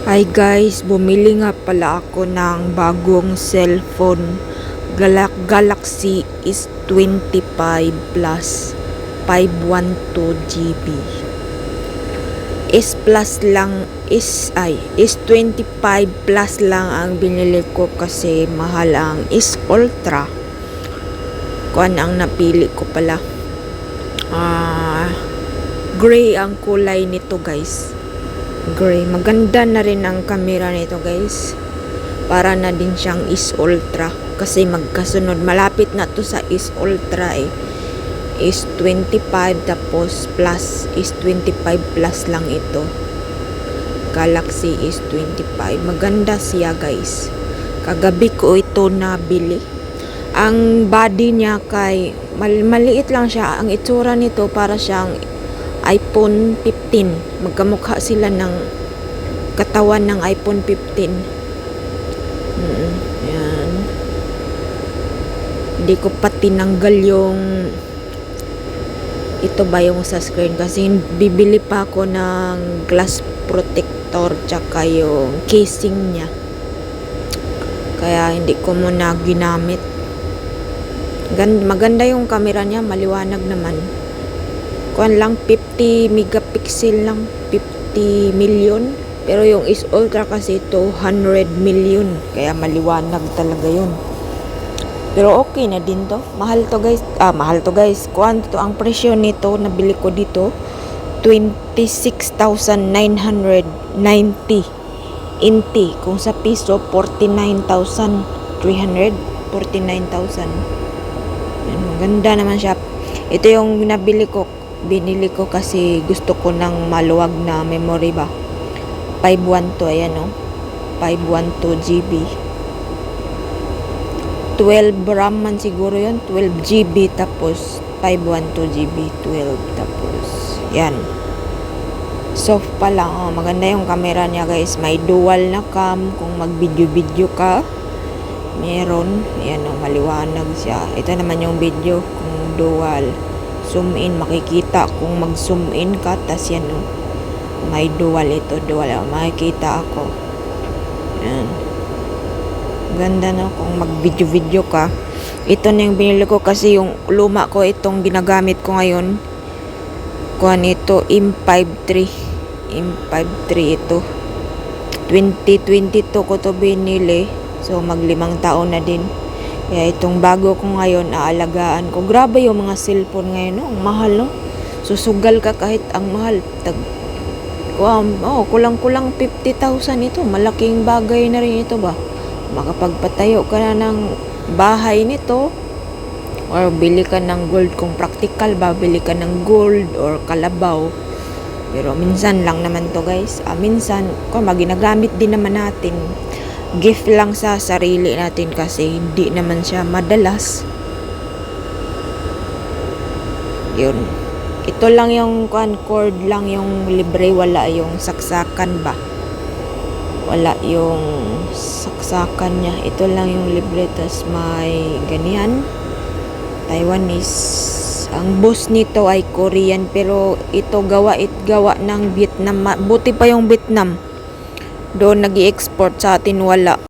Hi guys, bumili nga pala ako ng bagong cellphone. Galaxy S25 Plus 512 GB. S Plus lang S25 Plus lang ang binili ko kasi mahal ang S Ultra. Kuan ang napili ko pala. Gray ang kulay nito guys. Gray. Maganda na rin ang camera nito guys. Para na din siyang S Ultra. Kasi magkasunod. Malapit na to sa S Ultra eh. S25 tapos plus. S25 Plus lang ito. Galaxy S25. Maganda siya guys. Kagabi ko ito nabili. Ang body niya kay maliit lang siya. Ang itsura nito para siyang iPhone 15. Magkamukha sila ng katawan ng iPhone 15. Yan. Hindi ko pa tinanggal yung ito ba yung sa screen kasi bibili pa ako ng glass protector tsaka yung casing niya. Kaya hindi ko muna ginamit. Maganda yung camera niya, maliwanag naman. Kuan lang 50 megapixel lang, 50 million. Pero yung S Ultra kasi 200 million. Kaya maliwanag talaga yun. Pero okay na din to. Mahal to guys. Mahal to guys. Kuan to ang presyo nito nabili ko dito 26,990 NT. Kung sa piso 49,300, 49,000. Maganda naman siya. Ito yung binili ko kasi gusto ko ng maluwag na memory ba. 512 ayan o. 512 GB. 12 RAM man siguro yun. 12 GB tapos 512 GB. 12 tapos yan. Soft pa lang. Oh, maganda yung camera niya guys. May dual na cam kung mag video ka. Meron. Ayan o, maliwanag siya. Ito naman yung video kung dual. Zoom in, makikita kung mag zoom in ka, tas yan o, may dual ito, dual, makikita ako. Yan. Ganda no, kung mag video ka. Ito na yung binili ko kasi yung luma ko, itong ginagamit ko ngayon. Kuhan ito, M53 ito. 2022 ko to binili. So mag 5 taon na din. Kaya itong bago ko ngayon, aalagaan ko. Grabe yung mga cellphone ngayon, no? Ang mahal, no? Susugal ka kahit ang mahal. Kulang-kulang 50,000 ito. Malaking bagay na rin ito ba? Makapagpatayo ka na ng bahay nito. Or bili ka ng gold. Kung practical ba, bili ka ng gold or kalabaw. Pero minsan lang naman to guys. Minsan, ginagamit din naman natin. Gift lang sa sarili natin kasi hindi naman siya madalas. Yun. Ito lang yung cord lang yung libre, wala yung saksakan ba. Wala yung saksakan niya. Ito lang yung libre, tas may ganyan. Taiwanese. Ang boss nito ay Korean pero ito gawa ng Vietnam. Buti pa yung Vietnam. Doon nag-i-export, sa atin wala.